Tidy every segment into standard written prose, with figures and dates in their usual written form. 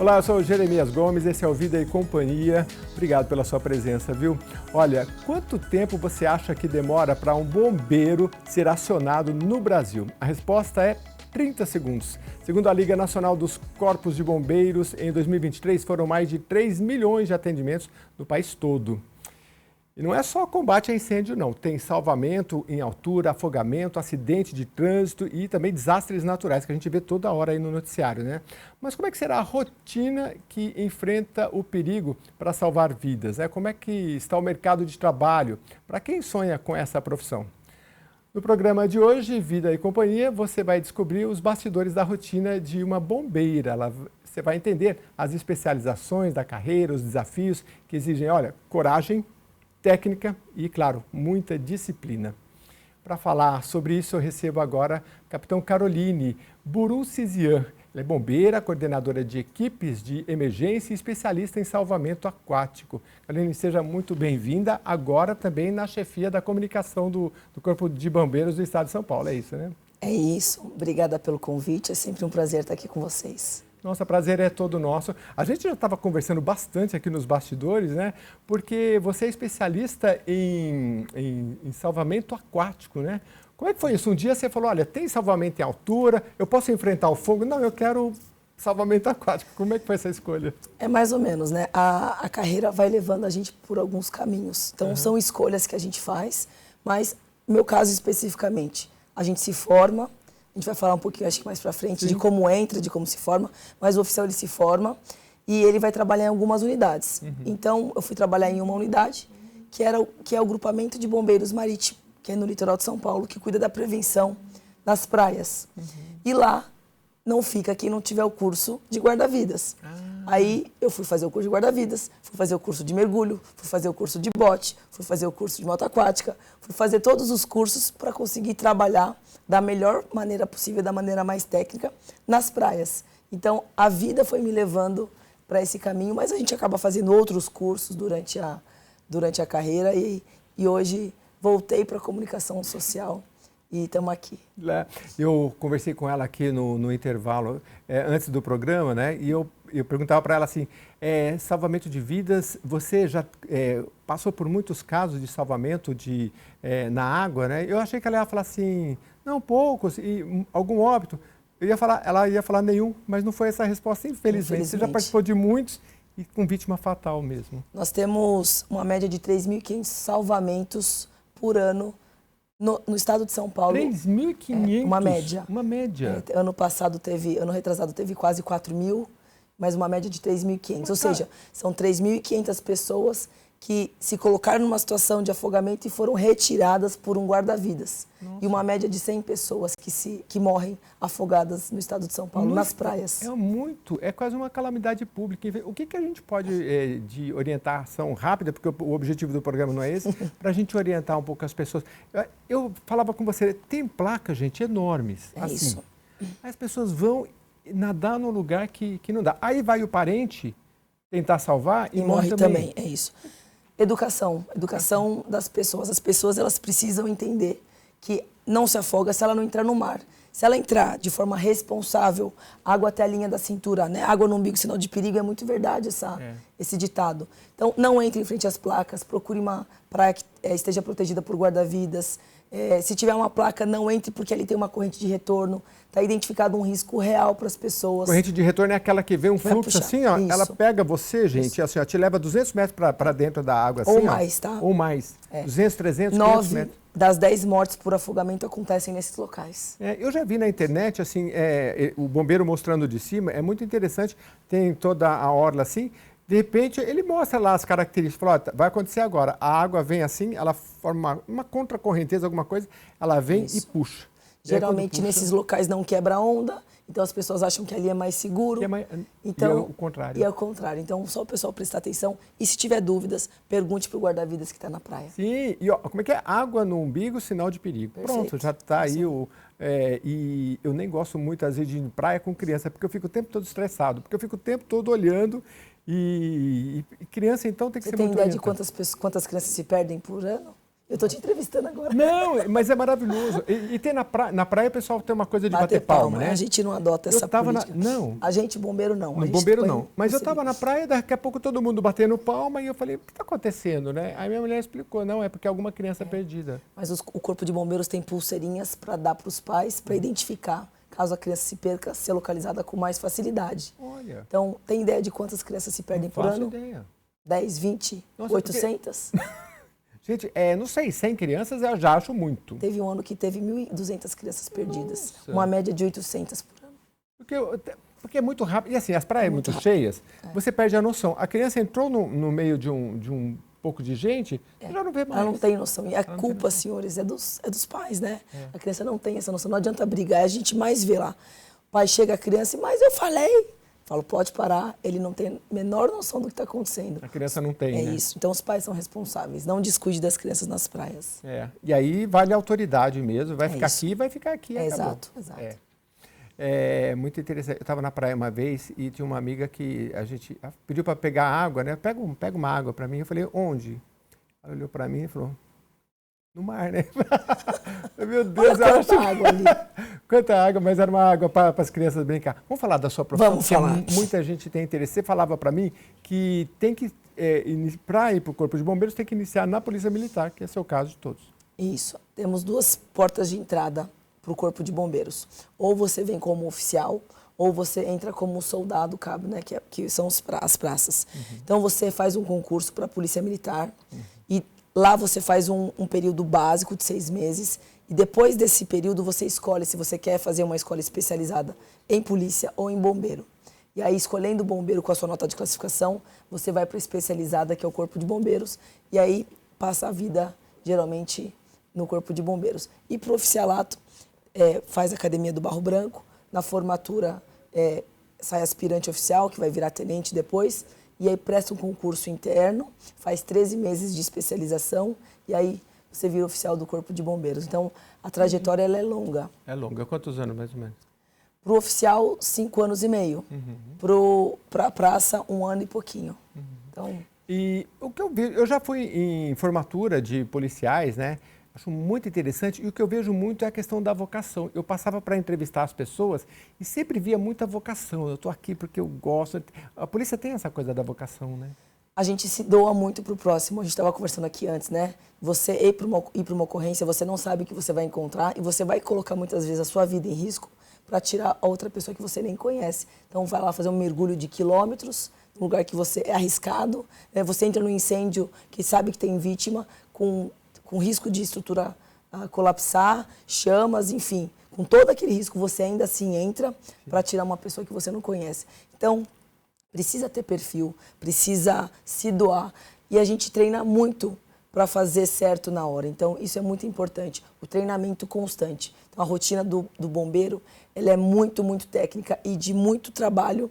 Olá, eu sou o Jeremias Gomes, esse é o Vida e Companhia. Obrigado pela sua presença, viu? Olha, quanto tempo você acha que demora para um bombeiro ser acionado no Brasil? A resposta é 30 segundos. Segundo a Liga Nacional dos Corpos de Bombeiros, em 2023 foram mais de 3 milhões de atendimentos no país todo. E não é só combate a incêndio, não. Tem salvamento em altura, afogamento, acidente de trânsito e também desastres naturais, que a gente vê toda hora aí no noticiário, né? Mas como é que será a rotina que enfrenta o perigo para salvar vidas? Como é que está o mercado de trabalho para quem sonha com essa profissão? No programa de hoje, Vida e Companhia, você vai descobrir os bastidores da rotina de uma bombeira. Você vai entender as especializações da carreira, os desafios que exigem, coragem, técnica e, claro, muita disciplina. Para falar sobre isso, eu recebo agora a Capitão Caroline Burucizian. Ela é bombeira, coordenadora de equipes de emergência e especialista em salvamento aquático. Caroline, seja muito bem-vinda, agora também na chefia da comunicação do Corpo de Bombeiros do Estado de São Paulo, é isso, né? É isso, obrigada pelo convite, é sempre um prazer estar aqui com vocês. Nossa, prazer é todo nosso. A gente já estava conversando bastante aqui nos bastidores, né? Porque você é especialista em salvamento aquático, né? Como é que foi isso? Um dia você falou, olha, tem salvamento em altura, eu posso enfrentar o fogo? Não, eu quero salvamento aquático. Como é que foi essa escolha? É mais ou menos, né? A carreira vai levando a gente por alguns caminhos. Então, são escolhas que a gente faz, mas, no meu caso especificamente, a gente se forma. A gente vai falar um pouquinho, acho que mais pra frente, de como entra, de como se forma, mas o oficial ele se forma e ele vai trabalhar em algumas unidades. Então, eu fui trabalhar em uma unidade, que é o grupamento de bombeiros marítimo, que é no litoral de São Paulo, que cuida da prevenção nas praias. E lá não fica quem não tiver o curso de guarda-vidas. Aí eu fui fazer o curso de guarda-vidas, fui fazer o curso de mergulho, fui fazer o curso de bote, fui fazer o curso de moto aquática, fui fazer todos os cursos para conseguir trabalhar da melhor maneira possível, da maneira mais técnica, nas praias. Então, a vida foi me levando para esse caminho, mas a gente acaba fazendo outros cursos durante a carreira e hoje voltei para a comunicação social. E estamos aqui. Eu conversei com ela aqui no intervalo, antes do programa, né? E eu perguntava para ela assim, salvamento de vidas, você já passou por muitos casos de salvamento na água, né? Eu achei que ela ia falar assim, não, poucos, e algum óbito. Ela ia falar nenhum, mas não foi essa a resposta, infelizmente. Você já participou de muitos e com vítima fatal mesmo. Nós temos uma média de 3.500 salvamentos por ano no estado de São Paulo. 3.500? Uma média. Uma média. Ano retrasado teve quase 4.000, mas uma média de 3.500. Ou seja, são 3.500 pessoas que se colocaram numa situação de afogamento e foram retiradas por um guarda-vidas. E uma média de 100 pessoas que morrem afogadas no estado de São Paulo, nas praias. É quase uma calamidade pública. O que a gente pode, de orientação rápida, porque o objetivo do programa não é esse, para a gente orientar um pouco as pessoas. Eu falava com você, tem placas, gente, enormes. É isso. As pessoas vão nadar num lugar que não dá. Aí vai o parente tentar salvar e morre também. É isso. Educação das pessoas. As pessoas elas precisam entender que não se afoga se ela não entrar no mar. Se ela entrar de forma responsável, água até a linha da cintura, né? Água no umbigo, sinal de perigo, é muito verdade esse ditado. Então, não entre em frente às placas, procure uma praia que esteja protegida por guarda-vidas. Se tiver uma placa, não entre porque ali tem uma corrente de retorno. Está identificado um risco real para as pessoas. Corrente de retorno é aquela que vê um fluxo assim, ó, ela pega você, gente, assim, ó, te leva 200 metros para dentro da água. Assim, ou mais, tá? Ou mais. 200, 300, 500 metros. 9 das 10 mortes por afogamento acontecem nesses locais. Eu já vi na internet, assim, o bombeiro mostrando de cima, é muito interessante, tem toda a orla assim, de repente ele mostra lá as características, fala, vai acontecer agora, a água vem assim, ela forma uma contracorrenteza, alguma coisa, ela vem e puxa. Geralmente nesses locais não quebra onda, então as pessoas acham que ali é mais seguro. Então, e é o contrário. E é o contrário. Então, só o pessoal prestar atenção. E se tiver dúvidas, pergunte para o guarda-vidas que está na praia. Sim, e como é que é? Água no umbigo, sinal de perigo. Perfeito. Pronto, já está aí. E eu nem gosto muito, às vezes, de ir em praia com criança, porque eu fico o tempo todo estressado, porque eu fico o tempo todo olhando. E criança, então, tem que ser muito orientada. Você tem ideia de quantas crianças se perdem por ano? Eu tô te entrevistando agora. Não, mas é maravilhoso. E tem na praia o pessoal tem uma coisa de bater palma, né? A gente não adota essa política. Não. A gente, bombeiro, não. No bombeiro, não. Mas eu estava na praia, daqui a pouco todo mundo batendo palma e eu falei, o que está acontecendo, né? Aí minha mulher explicou, não, é porque alguma criança perdida. Mas o Corpo de Bombeiros tem pulseirinhas para dar para os pais, para identificar, caso a criança se perca, ser localizada com mais facilidade. Olha. Então, tem ideia de quantas crianças se perdem por ano? Não faço ideia. 10, 20, Nossa, 800? Porque... Gente, não sei, 100 crianças eu já acho muito. Teve um ano que teve 1.200 crianças perdidas. Nossa. Uma média de 800 por ano. Porque é muito rápido. E assim, as praias muito cheias, você perde a noção. A criança entrou no meio de um pouco de gente, já não vê mais. Ela não tem noção. E a culpa, senhores, é dos pais, né? A criança não tem essa noção. Não adianta brigar. A gente mais vê lá. O pai chega a criança e, mas eu falei. Falo, pode parar, ele não tem a menor noção do que está acontecendo. A criança não tem, É né? isso. Então, os pais são responsáveis. Não descuide das crianças nas praias. E aí vale a autoridade mesmo. Vai ficar aqui, vai ficar aqui. Exato. É muito interessante. Eu estava na praia uma vez e tinha uma amiga que a gente pediu para pegar água, né? Pega uma água para mim. Eu falei, onde? Ela olhou para mim e falou, no mar, né? Meu Deus, olha quanta água ali. Quanta água, mas era uma água para as crianças brincar. Vamos falar da sua profissão? Vamos falar. Muita gente tem interesse. Você falava para mim que tem que, para ir para o Corpo de Bombeiros, tem que iniciar na Polícia Militar, que é o seu caso de todos. Isso. Temos duas portas de entrada para o Corpo de Bombeiros. Ou você vem como oficial, ou você entra como soldado cabo, né? Que são as praças. Então, você faz um concurso para a Polícia Militar e lá você faz um período básico de 6 meses e depois desse período você escolhe se você quer fazer uma escola especializada em polícia ou em bombeiro. E aí, escolhendo o bombeiro com a sua nota de classificação, você vai para a especializada, que é o Corpo de Bombeiros, e aí passa a vida, geralmente, no Corpo de Bombeiros. E para o oficialato, faz a Academia do Barro Branco, na formatura sai aspirante oficial, que vai virar tenente depois, e aí presta um concurso interno, faz 13 meses de especialização e aí você vira oficial do Corpo de Bombeiros. Então, a trajetória ela é longa. É longa. Quantos anos, mais ou menos? Para o oficial, 5 anos e meio. Para a praça, 1 ano e pouquinho. Então... E o que eu vejo, eu já fui em formatura de policiais, né? Acho muito interessante. E o que eu vejo muito é a questão da vocação. Eu passava para entrevistar as pessoas e sempre via muita vocação. Eu estou aqui porque eu gosto. A polícia tem essa coisa da vocação, né? A gente se doa muito para o próximo. A gente estava conversando aqui antes, né? Você ir para uma ocorrência, você não sabe o que você vai encontrar e você vai colocar muitas vezes a sua vida em risco para tirar a outra pessoa que você nem conhece. Então, vai lá fazer um mergulho de quilômetros, num lugar que você é arriscado. Né? Você entra num incêndio que sabe que tem vítima, com risco de estrutura colapsar, chamas, enfim. Com todo aquele risco, você ainda assim entra para tirar uma pessoa que você não conhece. Então, precisa ter perfil, precisa se doar. E a gente treina muito para fazer certo na hora. Então, isso é muito importante. O treinamento constante. Então, a rotina do bombeiro ela é muito, muito técnica e de muito trabalho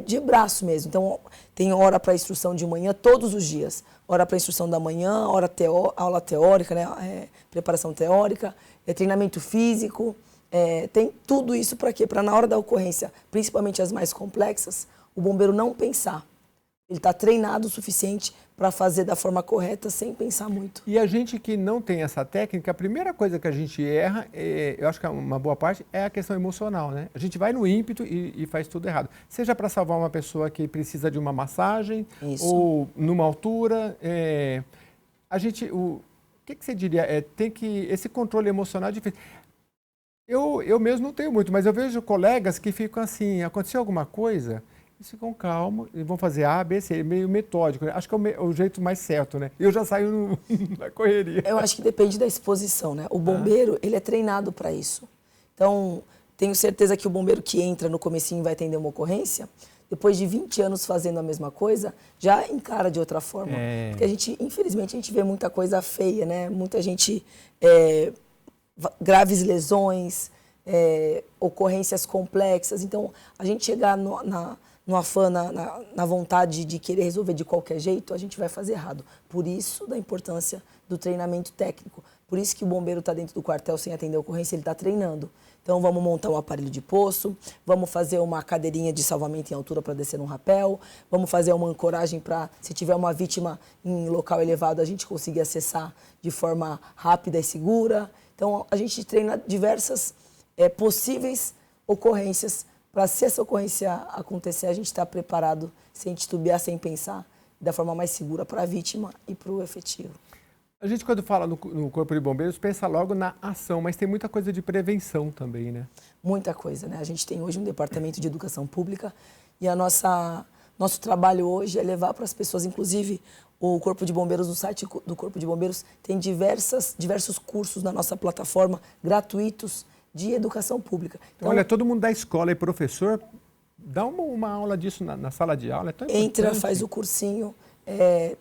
de braço mesmo. Então, tem hora para instrução de manhã todos os dias. Hora para instrução da manhã, aula teórica, né? Preparação teórica, treinamento físico. Tem tudo isso para quê? Para na hora da ocorrência, principalmente as mais complexas, o bombeiro não pensar. Ele está treinado o suficiente para fazer da forma correta, sem pensar muito. E a gente que não tem essa técnica, a primeira coisa que a gente erra, eu acho que uma boa parte, é a questão emocional, né? A gente vai no ímpeto e faz tudo errado. Seja para salvar uma pessoa que precisa de uma massagem, ou numa altura. O que você diria? Tem que esse controle emocional é difícil. Eu mesmo não tenho muito, mas eu vejo colegas que ficam assim, aconteceu alguma coisa... Eles ficam calmos e vão fazer A, B, C, meio metódico. Acho que é o jeito mais certo, né? Eu já saio na correria. Eu acho que depende da exposição, né? O bombeiro, ele é treinado para isso. Então, tenho certeza que o bombeiro que entra no comecinho e vai atender uma ocorrência, depois de 20 anos fazendo a mesma coisa, já encara de outra forma. Porque infelizmente, a gente vê muita coisa feia, né? Muita gente, graves lesões, ocorrências complexas. Então, a gente chegar no afã, na vontade de querer resolver de qualquer jeito, a gente vai fazer errado. Por isso, da importância do treinamento técnico, Por isso que o bombeiro está dentro do quartel sem atender a ocorrência, ele está treinando. Então, vamos montar um aparelho de poço, vamos fazer uma cadeirinha de salvamento em altura para descer num rapel, vamos fazer uma ancoragem para, se tiver uma vítima em local elevado, a gente conseguir acessar de forma rápida e segura. Então, a gente treina diversas possíveis ocorrências para, se essa ocorrência acontecer, a gente está preparado, sem titubear, sem pensar, da forma mais segura para a vítima e para o efetivo. A gente, quando fala no Corpo de Bombeiros, pensa logo na ação, mas tem muita coisa de prevenção também, né? Muita coisa, né? A gente tem hoje um departamento de educação pública e nosso trabalho hoje é levar para as pessoas, inclusive o Corpo de Bombeiros, no site do Corpo de Bombeiros, tem diversos cursos na nossa plataforma gratuitos de educação pública. Então, olha, todo mundo da escola e professor, dá uma aula disso na sala de aula, é tão importante. Entra, faz o cursinho.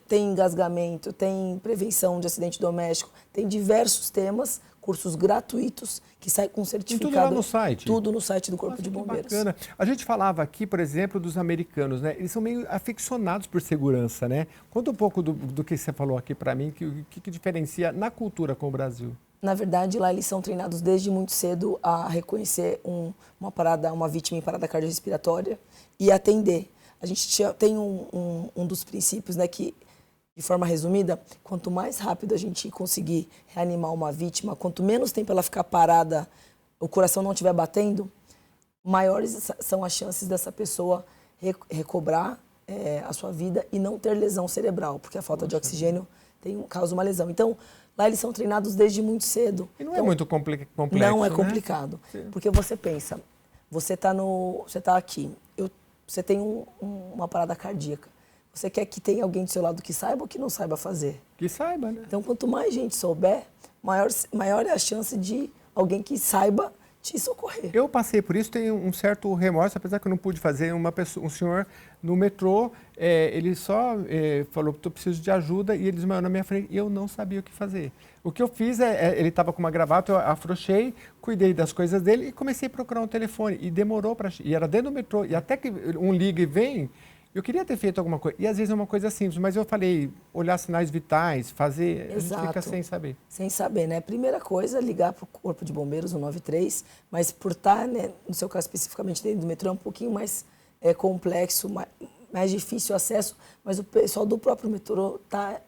Tem engasgamento, tem prevenção de acidente doméstico, tem diversos temas, cursos gratuitos que saem com certificado. Tudo lá no site? Tudo no site do Corpo de Bombeiros. Bacana. A gente falava aqui, por exemplo, dos americanos, né? Eles são meio aficionados por segurança, né? Conta um pouco do que você falou aqui para mim, que diferencia na cultura com o Brasil. Na verdade, lá eles são treinados desde muito cedo a reconhecer uma vítima em parada cardiorrespiratória e atender. A gente tem um dos princípios, né, que, de forma resumida, quanto mais rápido a gente conseguir reanimar uma vítima, quanto menos tempo ela ficar parada, o coração não estiver batendo, maiores são as chances dessa pessoa recobrar a sua vida e não ter lesão cerebral, porque a falta de oxigênio causa uma lesão. Então, lá eles são treinados desde muito cedo. E não é muito complexo, não é né? complicado, porque você pensa, você tá aqui, você tem uma parada cardíaca. Você quer que tenha alguém do seu lado que saiba ou que não saiba fazer? Que saiba, né? Então, quanto mais gente souber, maior é a chance de alguém que saiba te socorrer. Eu passei por isso, tenho um certo remorso, apesar que eu não pude fazer. Um senhor no metrô, ele só falou que eu preciso de ajuda e ele desmaiou na minha frente e eu não sabia o que fazer. O que eu fiz ele estava com uma gravata, eu afrouxei, cuidei das coisas dele e comecei a procurar um telefone. E demorou e era dentro do metrô. E até que um liga e vem, eu queria ter feito alguma coisa. E às vezes é uma coisa simples, mas eu falei, olhar sinais vitais, fazer, Exato. A gente fica sem saber. Sem saber, né? Primeira coisa, ligar para o Corpo de Bombeiros, 193, mas por estar, né, no seu caso especificamente dentro do metrô, é um pouquinho mais complexo, mais difícil o acesso, mas o pessoal do próprio metrô está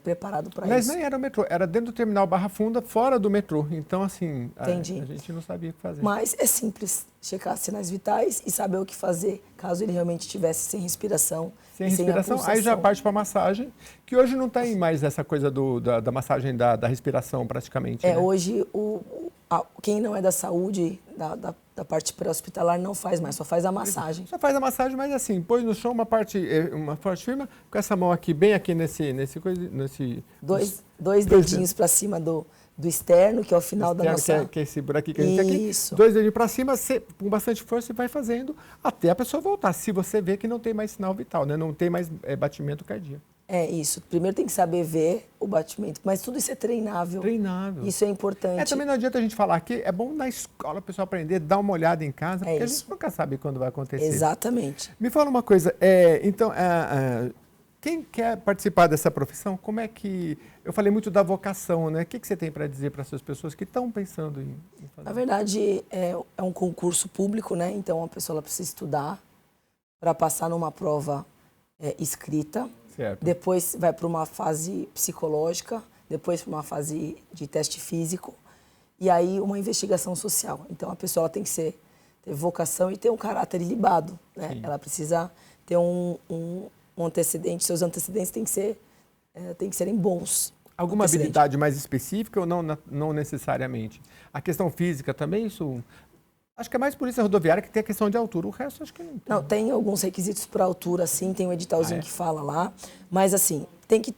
preparado para isso. Mas nem era o metrô, era dentro do terminal Barra Funda, fora do metrô. Então, assim, a gente não sabia o que fazer. Mas é simples, checar sinais vitais e saber o que fazer, caso ele realmente estivesse sem respiração. Sem respiração, aí já parte para a massagem, que hoje não tem mais essa coisa da massagem da respiração, praticamente. Né? Hoje, quem não é da saúde, da parte pré-hospitalar, não faz mais, só faz a massagem. Só faz a massagem, mas assim, põe no chão uma parte firme, com essa mão aqui, bem aqui nesse dois dedinhos para cima do externo, que é o final da nossa... Que é esse buraquinho que a gente tem aqui. Isso. 2 dedinhos para cima, com bastante força, você vai fazendo até a pessoa voltar. Se você vê que não tem mais sinal vital, né? Não tem mais batimento cardíaco. É isso. Primeiro tem que saber ver o batimento, mas tudo isso é treinável. Treinável. Isso é importante. Também não adianta a gente falar que é bom na escola o pessoal aprender, dar uma olhada em casa, porque a gente nunca sabe quando vai acontecer. Exatamente. Me fala uma coisa, então, quem quer participar dessa profissão, como é que... Eu falei muito da vocação, né? O que você tem para dizer para essas pessoas que estão pensando em fazer? Na verdade, é um concurso público, né? Então, a pessoa ela precisa estudar para passar numa prova escrita. Certo. Depois vai para uma fase psicológica, depois para uma fase de teste físico e aí uma investigação social. Então, a pessoa ela tem que ter vocação e ter um caráter ilibado, né? Sim. Ela precisa ter um antecedente, seus antecedentes têm que serem bons. Alguma habilidade mais específica ou não necessariamente? A questão física também, isso... Acho que é mais polícia rodoviária que tem a questão de altura. O resto acho que não tem. Não, tem alguns requisitos para altura, sim. Tem um editalzinho que fala lá. Mas, assim, tem que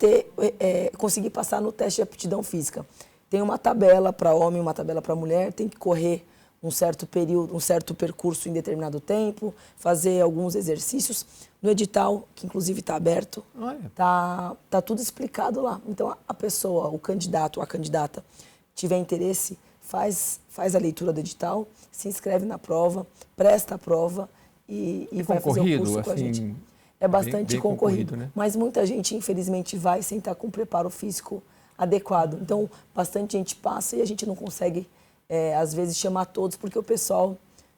conseguir passar no teste de aptidão física. Tem uma tabela para homem, uma tabela para mulher. Tem que correr um certo período, um certo percurso em determinado tempo. Fazer alguns exercícios. No edital, que inclusive está aberto, tá tudo explicado lá. Então, a pessoa, o candidato ou a candidata, tiver interesse... Faz a leitura do edital, se inscreve na prova, presta a prova e vai fazer o curso com a gente. É bastante bem concorrido, né? Mas muita gente, infelizmente, vai sem estar com preparo físico adequado. Então, bastante gente passa e a gente não consegue, às vezes, chamar todos, porque o pessoal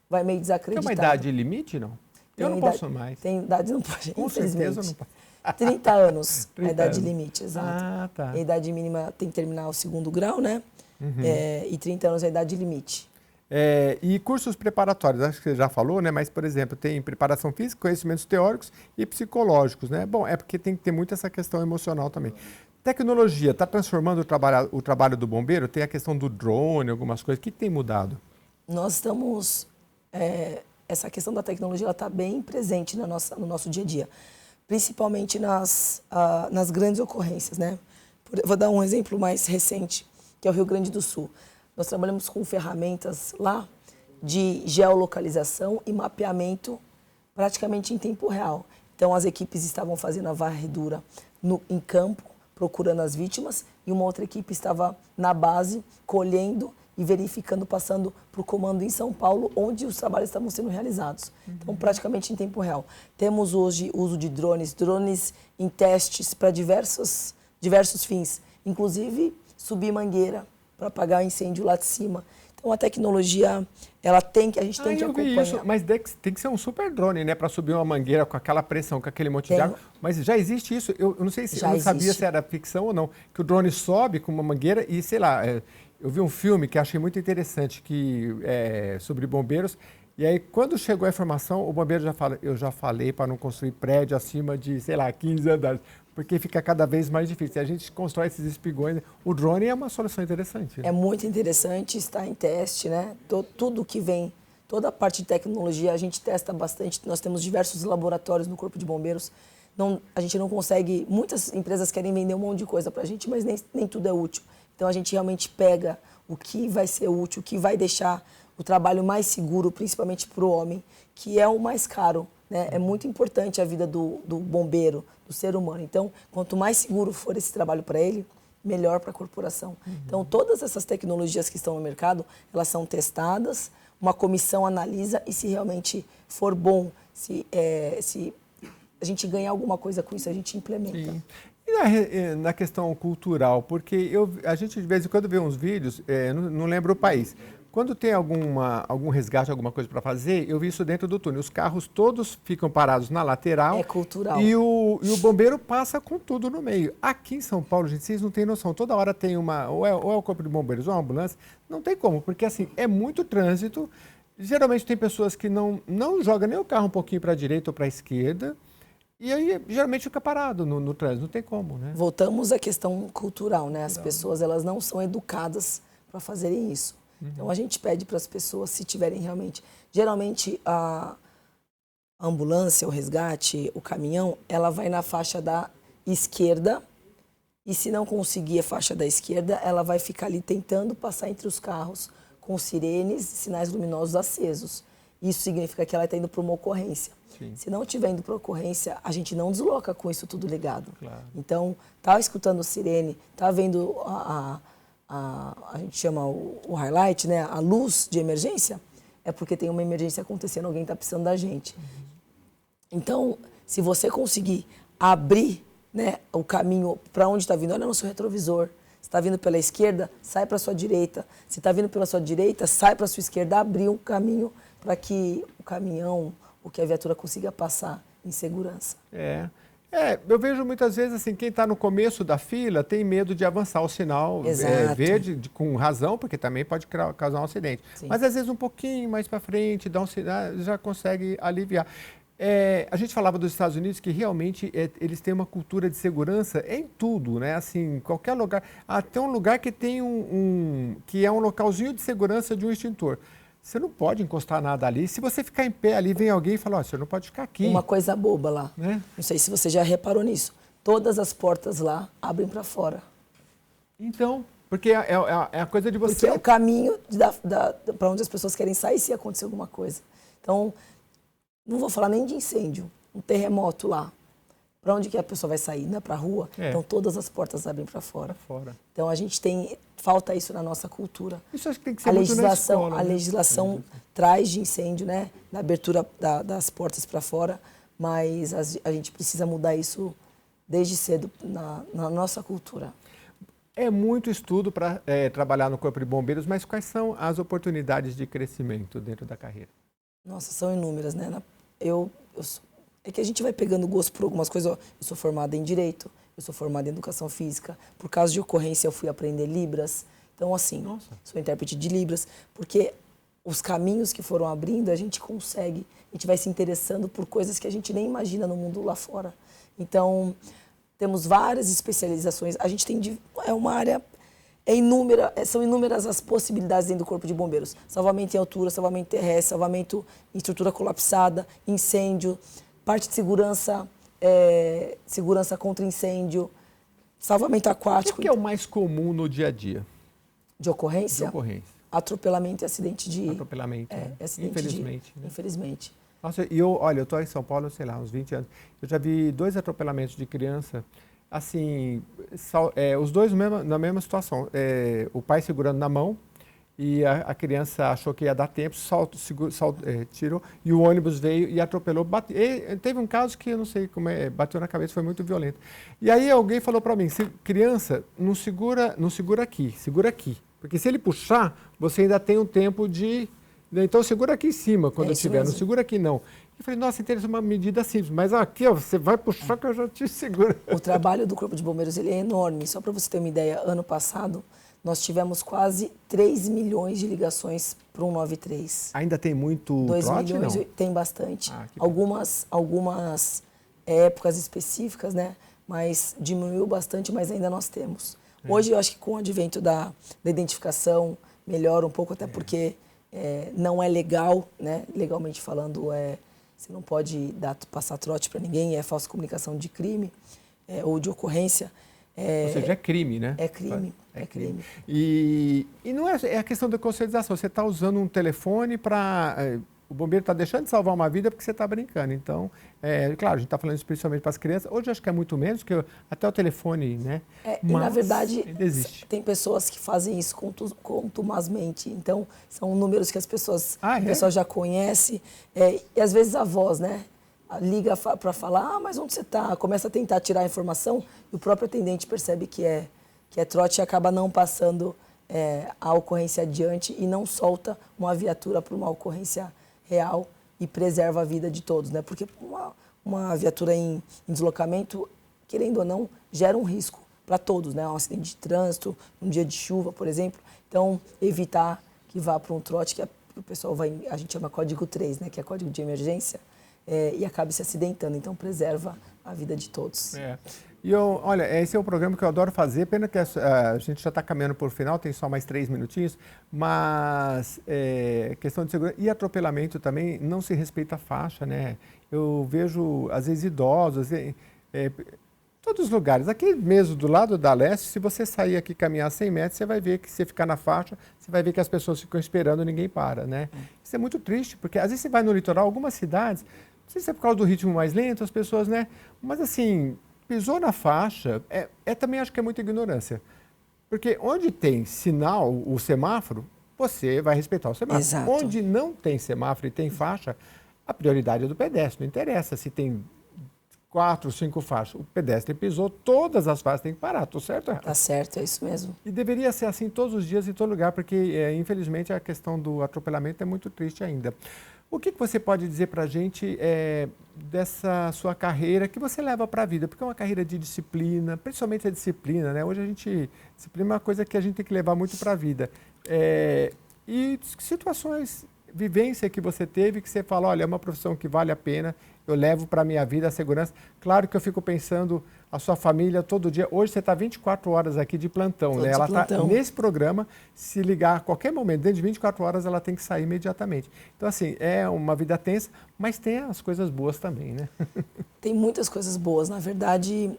vai meio desacreditado. Tem uma idade limite, não? Eu não posso mais. Tem idade, não pode, Com infelizmente. certeza eu não posso. 30 anos 30 a idade anos. limite, exato. Ah, tá. A idade mínima tem que terminar o 2º grau, né? E 30 anos é a idade limite. E cursos preparatórios, acho que você já falou, né? Mas, por exemplo, tem preparação física, conhecimentos teóricos e psicológicos, né? Bom, é porque tem que ter muito essa questão emocional também. Tecnologia, está transformando o trabalho do bombeiro? Tem a questão do drone, algumas coisas. O que tem mudado? Nós estamos... essa questão da tecnologia está bem presente no nosso dia a dia, principalmente nas grandes ocorrências, né? Vou dar um exemplo mais recente, que é o Rio Grande do Sul. Nós trabalhamos com ferramentas lá de geolocalização e mapeamento praticamente em tempo real. Então, as equipes estavam fazendo a varredura em campo, procurando as vítimas, e uma outra equipe estava na base, colhendo e verificando, passando para o comando em São Paulo, onde os trabalhos estavam sendo realizados. Então, praticamente em tempo real. Temos hoje uso de drones em testes para diversos fins, inclusive subir mangueira para apagar incêndio lá de cima. Então, a tecnologia, a gente tem que acompanhar. Isso, mas tem que ser um super drone, né, para subir uma mangueira com aquela pressão, com aquele monte de água. Mas já existe isso? Eu não sei se eu não sabia se era ficção ou não, que o drone sobe com uma mangueira e, sei lá, eu vi um filme que achei muito interessante sobre bombeiros. E aí, quando chegou a informação, o bombeiro já fala, eu já falei para não construir prédio acima de, sei lá, 15 andares, porque fica cada vez mais difícil. A gente constrói esses espigões. O drone é uma solução interessante. Né? É muito interessante, está em teste, né? Tudo que vem, toda a parte de tecnologia, a gente testa bastante. Nós temos diversos laboratórios no Corpo de Bombeiros. A gente não consegue, muitas empresas querem vender um monte de coisa para a gente, mas nem tudo é útil. Então, a gente realmente pega o que vai ser útil, o que vai deixar o trabalho mais seguro, principalmente para o homem, que é o mais caro. Né? É muito importante a vida do bombeiro, do ser humano. Então, quanto mais seguro for esse trabalho para ele, melhor para a corporação. Então, todas essas tecnologias que estão no mercado, elas são testadas, uma comissão analisa e se realmente for bom, se a gente ganhar alguma coisa com isso, a gente implementa. Sim. E na questão cultural, porque a gente de vez em quando vê uns vídeos, não lembro o país, quando tem algum resgate, alguma coisa para fazer, eu vi isso dentro do túnel. Os carros todos ficam parados na lateral. É cultural. E o bombeiro passa com tudo no meio. Aqui em São Paulo, gente, vocês não têm noção. Toda hora tem ou é o Corpo de Bombeiros ou uma ambulância. Não tem como, porque assim, é muito trânsito. Geralmente tem pessoas que não jogam nem o carro um pouquinho para a direita ou para a esquerda. E aí, geralmente, fica parado no trânsito. Não tem como, né? Voltamos à questão cultural, né? As pessoas, elas não são educadas para fazerem isso. Então, a gente pede para as pessoas, se tiverem realmente... Geralmente, a ambulância, o resgate, o caminhão, ela vai na faixa da esquerda e, se não conseguir a faixa da esquerda, ela vai ficar ali tentando passar entre os carros com sirenes e sinais luminosos acesos. Isso significa que ela está indo para uma ocorrência. Sim. Se não estiver indo para ocorrência, a gente não desloca com isso tudo ligado. Claro. Então, tá escutando sirene, tá vendo a gente chama o highlight, né? A luz de emergência, é porque tem uma emergência acontecendo, alguém está precisando da gente. Então, se você conseguir abrir, né, o caminho para onde está vindo, olha no seu retrovisor. Se está vindo pela esquerda, sai para a sua direita. Se está vindo pela sua direita, sai para a sua esquerda, abrir um caminho para que o caminhão ou que a viatura consiga passar em segurança. Eu vejo muitas vezes assim, quem está no começo da fila tem medo de avançar o sinal verde, com razão, porque também pode causar um acidente. Sim. Mas às vezes um pouquinho mais para frente, dá um sinal, já consegue aliviar. A gente falava dos Estados Unidos que realmente eles têm uma cultura de segurança em tudo, né? Assim, qualquer lugar. Até um lugar que tem que é um localzinho de segurança de um extintor. Você não pode encostar nada ali. Se você ficar em pé ali, vem alguém e fala, você não pode ficar aqui. Uma coisa boba lá. Né? Não sei se você já reparou nisso. Todas as portas lá abrem para fora. Então, porque é a coisa de você... Porque é o caminho para onde as pessoas querem sair se acontecer alguma coisa. Então, não vou falar nem de incêndio, um terremoto lá. Para onde que a pessoa vai sair? Não é para a rua? Então, todas as portas abrem para fora. Então, a gente falta isso na nossa cultura. Isso acho que tem que ser muito na escola, A legislação traz de incêndio, né? Na abertura das portas para fora, mas a gente precisa mudar isso desde cedo na nossa cultura. É muito estudo para trabalhar no Corpo de Bombeiros, mas quais são as oportunidades de crescimento dentro da carreira? Nossa, são inúmeras, né? É que a gente vai pegando gosto por algumas coisas. Ó, eu sou formada em Direito, eu sou formada em Educação Física. Por causa de ocorrência, eu fui aprender Libras. Então, assim, Nossa. sou intérprete de Libras, porque os caminhos que foram abrindo, a gente consegue, a gente vai se interessando por coisas que a gente nem imagina no mundo lá fora. Então, temos várias especializações. A gente tem uma área são inúmeras as possibilidades dentro do Corpo de Bombeiros. Salvamento em altura, salvamento terrestre, salvamento em estrutura colapsada, incêndio, parte de segurança, segurança contra incêndio, salvamento aquático. O que é o mais comum no dia a dia? De ocorrência? De ocorrência. Atropelamento e acidente de... Atropelamento, né? Acidente Infelizmente. Né? Infelizmente. Nossa, e olha, eu estou em São Paulo, sei lá, uns 20 anos. Eu já vi 2 atropelamentos de criança, assim, os dois na mesma situação. O pai segurando na mão e a criança achou que ia dar tempo, tirou, e o ônibus veio e atropelou. Teve um caso que eu não sei como bateu na cabeça, foi muito violento. E aí alguém falou para mim, criança, não segura aqui, segura aqui. Porque se ele puxar, você ainda tem um tempo de... Então segura aqui em cima quando eu tiver, não segura aqui não. Eu falei, nossa, interessante, uma medida simples, mas aqui, ó, você vai puxar que eu já te seguro. O trabalho do Corpo de Bombeiros ele é enorme. Só para você ter uma ideia, ano passado nós tivemos quase 3 milhões de ligações para o 193. Ainda tem muito 2 trote, milhões, não? Tem bastante. Algumas épocas específicas, né? Mas diminuiu bastante, mas ainda nós temos. Hoje eu acho que com o advento da identificação melhora um pouco, até porque não é legal, né? Legalmente falando, você não pode passar trote para ninguém, é falsa comunicação de crime ou de ocorrência. Ou seja, é crime, né? É crime, é crime. E não é a questão da conscientização, você está usando um telefone para... O bombeiro está deixando de salvar uma vida porque você está brincando. Então, claro, a gente está falando isso principalmente para as crianças. Hoje acho que é muito menos, porque até o telefone, né? E na verdade, existe. Tem pessoas que fazem isso contumazmente. Então, são números que as pessoas, já conhecem. E às vezes a voz, né? Liga para falar, mas onde você está? Começa a tentar tirar a informação e o próprio atendente percebe que é trote e acaba não passando a ocorrência adiante e não solta uma viatura para uma ocorrência real e preserva a vida de todos, né? Porque uma viatura em deslocamento, querendo ou não, gera um risco para todos, né? Um acidente de trânsito, um dia de chuva, por exemplo. Então, evitar que vá para um trote, que o pessoal a gente chama código 3, né? Que é código de emergência, e acabe se acidentando. Então, preserva a vida de todos. E olha, esse é um programa que eu adoro fazer, pena que a gente já está caminhando por final, tem só mais 3 minutinhos, mas questão de segurança e atropelamento também, não se respeita a faixa, né? Eu vejo, às vezes, idosos, todos os lugares, aqui mesmo do lado da Leste, se você sair aqui caminhar 100 metros, você vai ver que se ficar na faixa, você vai ver que as pessoas ficam esperando, ninguém para, né? Isso é muito triste, porque às vezes você vai no litoral, algumas cidades, não sei se é por causa do ritmo mais lento, as pessoas, né? Mas assim... Pisou na faixa, também acho que é muita ignorância. Porque onde tem sinal, o semáforo, você vai respeitar o semáforo. Exato. Onde não tem semáforo e tem faixa, a prioridade é do pedestre. Não interessa se tem 4, 5 faixas. O pedestre pisou, todas as faixas têm que parar. Estou certo ou errado? Tá certo, é isso mesmo. E deveria ser assim todos os dias, em todo lugar, porque, infelizmente, a questão do atropelamento é muito triste ainda. O que você pode dizer para a gente dessa sua carreira que você leva para a vida? Porque é uma carreira de disciplina, principalmente a disciplina, né? Hoje disciplina é uma coisa que a gente tem que levar muito para a vida. E situações, vivência que você teve, que você fala, olha, é uma profissão que vale a pena, eu levo para a minha vida a segurança. Claro que eu fico pensando a sua família todo dia. Hoje você está 24 horas aqui de plantão, né? Ela está nesse programa, se ligar a qualquer momento, dentro de 24 horas ela tem que sair imediatamente. Então, assim, é uma vida tensa, mas tem as coisas boas também, né? Tem muitas coisas boas. Na verdade,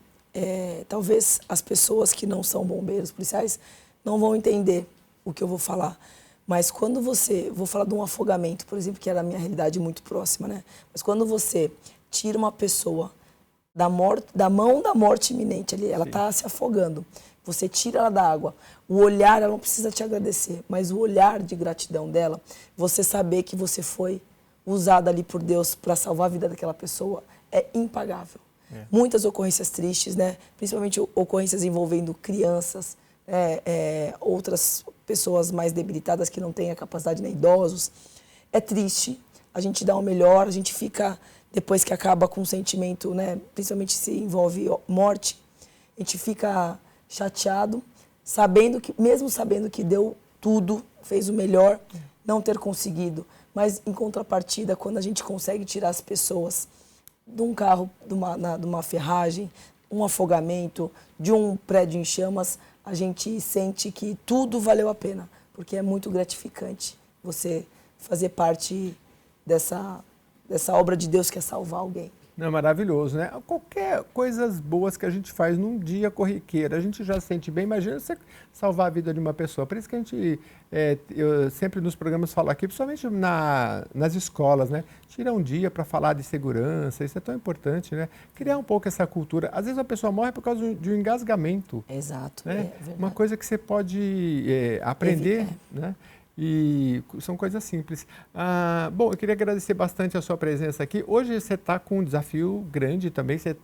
talvez as pessoas que não são bombeiros, policiais, não vão entender o que eu vou falar. Mas quando vou falar de um afogamento, por exemplo, que era a minha realidade muito próxima, né? Mas quando você tira uma pessoa da mão da morte iminente ali, ela está se afogando, você tira ela da água, o olhar, ela não precisa te agradecer, mas o olhar de gratidão dela, você saber que você foi usada ali por Deus para salvar a vida daquela pessoa, é impagável. Muitas ocorrências tristes, né? Principalmente ocorrências envolvendo crianças, outras pessoas mais debilitadas que não têm a capacidade, né, idosos. É triste, a gente dá o melhor, a gente fica, depois que acaba com um sentimento, né, principalmente se envolve morte, a gente fica chateado, mesmo sabendo que deu tudo, fez o melhor, não ter conseguido. Mas, em contrapartida, quando a gente consegue tirar as pessoas de um carro, de uma ferragem, um afogamento, de um prédio em chamas, a gente sente que tudo valeu a pena, porque é muito gratificante você fazer parte dessa obra de Deus que é salvar alguém. Não, é maravilhoso, né? Qualquer coisas boas que a gente faz num dia corriqueiro, a gente já se sente bem. Imagina você salvar a vida de uma pessoa. Por isso que a gente, eu sempre nos programas falo aqui, principalmente nas escolas, né? Tira um dia para falar de segurança, isso é tão importante, né? Criar um pouco essa cultura. Às vezes a pessoa morre por causa de um engasgamento. Exato, né? é verdade. Uma coisa que você pode aprender, né? E são coisas simples. Bom, eu queria agradecer bastante a sua presença aqui. Hoje você está com um desafio grande também, você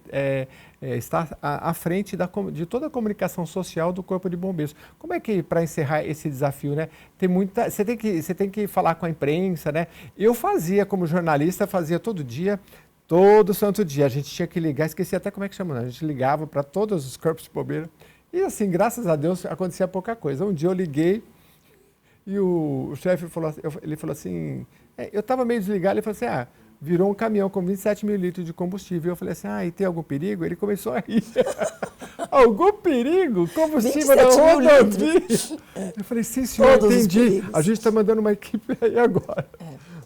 está à frente de toda a comunicação social do Corpo de Bombeiros. Como é que, para encerrar esse desafio, né? Você tem que falar com a imprensa, né? Eu fazia, como jornalista, fazia todo dia, todo santo dia. A gente tinha que ligar, esqueci até como é que chama, né? A gente ligava para todos os corpos de bombeiros. E assim, graças a Deus, acontecia pouca coisa. Um dia eu liguei, e o chefe falou assim, eu estava meio desligado, ele falou assim, virou um caminhão com 27 mil litros de combustível. Eu falei assim, e tem algum perigo? Ele começou a rir. Algum perigo? Combustível da rodovia? Eu falei, sim, senhor, entendi. A gente está mandando uma equipe aí agora.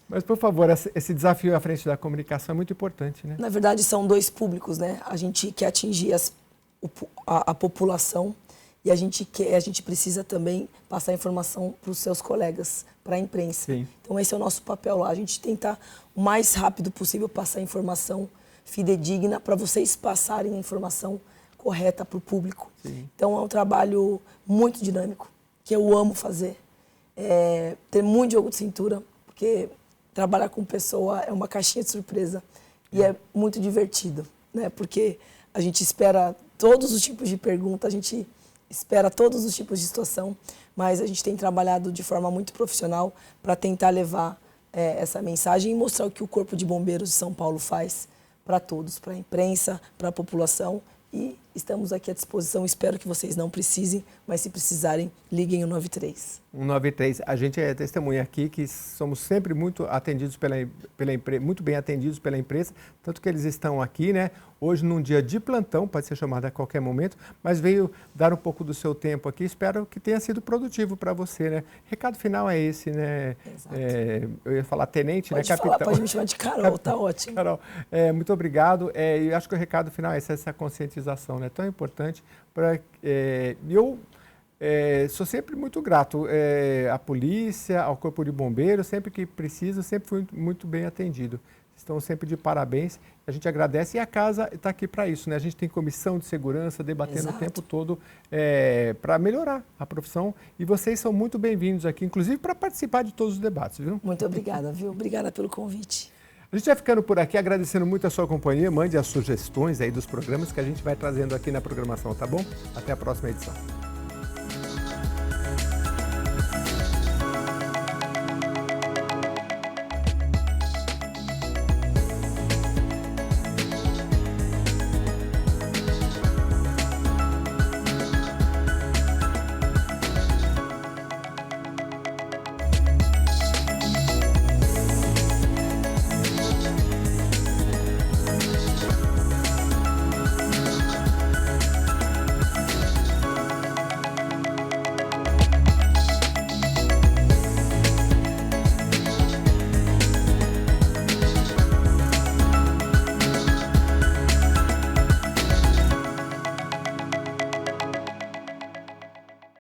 Mas, por favor, esse desafio à frente da comunicação é muito importante, né? Na verdade, são dois públicos, né? A gente quer atingir a população, e a gente precisa também passar informação para os seus colegas, para a imprensa. Sim. Então, esse é o nosso papel lá. A gente tenta, o mais rápido possível, passar informação fidedigna para vocês passarem a informação correta para o público. Sim. Então, é um trabalho muito dinâmico, que eu amo fazer. Ter muito jogo de cintura, porque trabalhar com pessoa é uma caixinha de surpresa. E é muito divertido, né? Porque a gente espera todos os tipos de perguntas, a gente espera todos os tipos de situação, mas a gente tem trabalhado de forma muito profissional para tentar levar essa mensagem e mostrar o que o Corpo de Bombeiros de São Paulo faz para todos, para a imprensa, para a população. E estamos aqui à disposição. Espero que vocês não precisem, mas se precisarem, liguem o 193. 193. A gente é testemunha aqui que somos sempre muito atendidos muito bem atendidos pela imprensa, tanto que eles estão aqui, né? Hoje num dia de plantão, pode ser chamado a qualquer momento, mas veio dar um pouco do seu tempo aqui. Espero que tenha sido produtivo para você, né? Recado final é esse, né? Exato. Eu ia falar tenente, pode né? Falar, Capitão. pode me chamar de Carol, tá ótimo. Carol, muito obrigado. Eu acho que o recado final é essa conscientização, né? Tão importante para eu sou sempre muito grato à polícia, ao Corpo de Bombeiros, sempre que preciso, sempre fui muito bem atendido. Estão sempre de parabéns, a gente agradece e a casa está aqui para isso, né? A gente tem comissão de segurança debatendo Exato. O tempo todo para melhorar a profissão e vocês são muito bem-vindos aqui, inclusive para participar de todos os debates, viu? Muito obrigada, viu? Obrigada pelo convite. A gente vai ficando por aqui, agradecendo muito a sua companhia. Mande as sugestões aí dos programas que a gente vai trazendo aqui na programação, tá bom? Até a próxima edição.